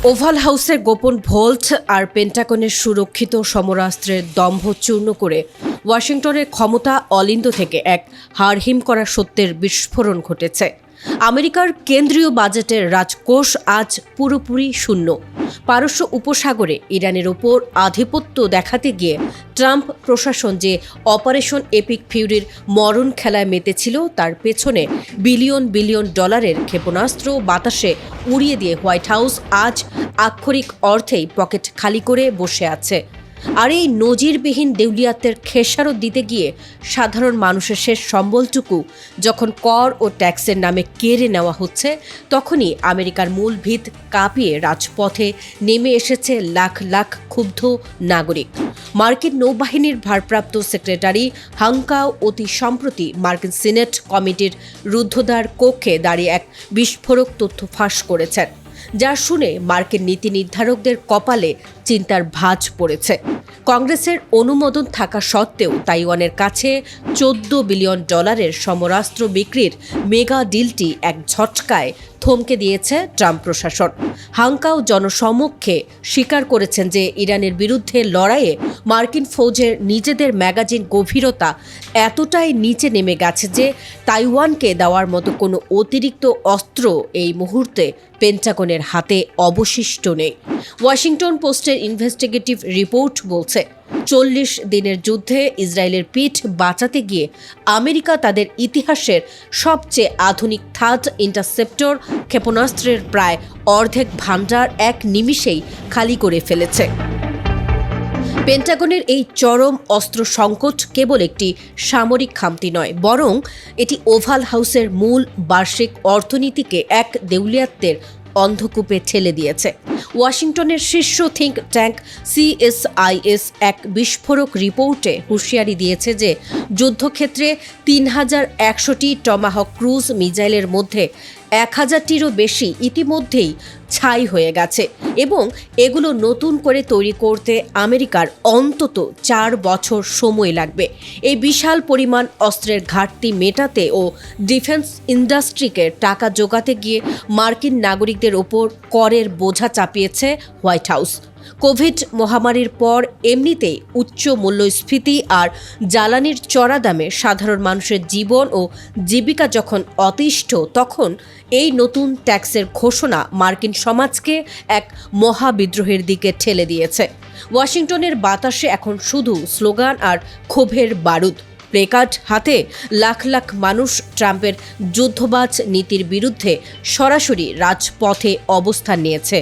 Oval হাউসের গোপন volt আর পেন্টাগনের সুরক্ষিত সমরাস্ত্রের দম্ভ চূর্ণ করে ওয়াশিংটনের ক্ষমতা অলিন্দ থেকে এক হাড়হিম করা সত্যের বিস্ফোরণ ঘটেছে। আমেরিকার কেন্দ্রীয় বাজেটের রাজকোষ আজ পুরোপুরি শূন্য। পারস্য উপসাগরে ইরানের ওপর আধিপত্য দেখাতে গিয়ে ট্রাম্প প্রশাসন যে অপারেশন এপিক ফিউরির মরণ খেলায় মেতেছিল তার পেছনে বিলিয়ন বিলিয়ন ডলারের ক্ষেপণাস্ত্র বাতাসে উড়িয়ে দিয়ে হোয়াইট হাউস আজ আক্ষরিক অর্থেই পকেট খালি করে বসে আছে। আর এই নজিরবিহীন দেউলিয়াত্বের খেসারত দিতে গিয়ে সাধারণ মানুষের শেষ সম্বলটুকু যখন কর ও ট্যাক্সের নামে কেড়ে নেওয়া হচ্ছে, তখনই আমেরিকার মূল ভিত কাঁপিয়ে রাজপথে নেমে এসেছে লাখ লাখ ক্ষুব্ধ নাগরিক। মার্কিন নৌবাহিনীর ভারপ্রাপ্ত সেক্রেটারি হাঙ্কাও অতি সম্প্রতি মার্কিন সিনেট কমিটির রুদ্ধদ্বার কক্ষে দাঁড়িয়ে এক বিস্ফোরক তথ্য ফাঁস করেছেন, যা শুনে মার্কিন নীতি নির্ধারকদের কপালে চিন্তার ভাঁজ পড়েছে। কংগ্রেসের অনুমোদন থাকা সত্ত্বেও তাইওয়ানের কাছে $14 বিলিয়ন সমরাস্ত্র বিক্রির মেগা ডিলটি এক ঝটকায় থমকে দিয়েছে ট্রাম্প প্রশাসন। হাঙ্কাও জনসমক্ষে স্বীকার করেছেন যে ইরানের বিরুদ্ধে লড়াইয়ে মার্কিন ফৌজের নিজেদের ম্যাগাজিন গভীরতা এতটাই নিচে নেমে গেছে যে তাইওয়ানকে দেওয়ার মতো কোনো অতিরিক্ত অস্ত্র এই মুহূর্তে পেন্টাগনের হাতে অবশিষ্ট নেই। ওয়াশিংটন পোস্টের ইনভেস্টিগেটিভ রিপোর্ট বলছে, 40 দিনের যুদ্ধে ইসরায়েলের পিঠ বাঁচাতে গিয়ে আমেরিকা তাদের ইতিহাসের সবচেয়ে আধুনিক থার্ড ইন্টারসেপ্টর ক্ষেপণাস্ত্রের প্রায় অর্ধেক ভাণ্ডার এক নিমিষেই খালি করে ফেলেছে। পেন্টাগনের এই চরম অস্ত্র সংকট কেবল একটি সামরিক খামতি নয়, বরং এটি ওভাল হাউসের মূল বার্ষিক অর্থনীতিকে এক দেউলিয়াত্বের অন্ধকূপে ঠেলে দিয়েছে। ওয়াশিংটনের শীর্ষ থিঙ্ক ট্যাঙ্ক CSIS এক বিস্ফোরক রিপোর্টে হুঁশিয়ারি দিয়েছে যে যুদ্ধক্ষেত্রে 3100টি টমাহক ক্রুজ মিসাইলের মধ্যে 1000টিরও বেশি ইতিমধ্যেই ছাই হয়ে গেছে এবং এগুলো নতুন করে তৈরি করতে আমেরিকার অন্তত 4 বছর সময় লাগবে। এই বিশাল পরিমাণ অস্ত্রের ঘাটতি মেটাতে ও ডিফেন্স ইন্ডাস্ট্রিকে টাকা জোগাতে গিয়ে মার্কিন নাগরিকদের ওপর করের বোঝা চাপিয়েছে হোয়াইট হাউস। কোভিড মহামারীর পর এমনিতেই উচ্চ মূল্যস্ফীতি আর জ্বালানির চড়া দামে সাধারণ মানুষের জীবন ও জীবিকা যখন অতিষ্ঠ, তখন এই নতুন ট্যাক্সের ঘোষণা মার্কিন সমাজকে এক মহাবিদ্রোহের দিকে ঠেলে দিয়েছে। ওয়াশিংটনের বাতাসে এখন শুধু স্লোগান আর ক্ষোভের বারুদ। প্লেকার্ড হাতে লাখ লাখ মানুষ ট্রাম্পের যুদ্ধবাজ নীতির বিরুদ্ধে সরাসরি রাজপথে অবস্থান নিয়েছে।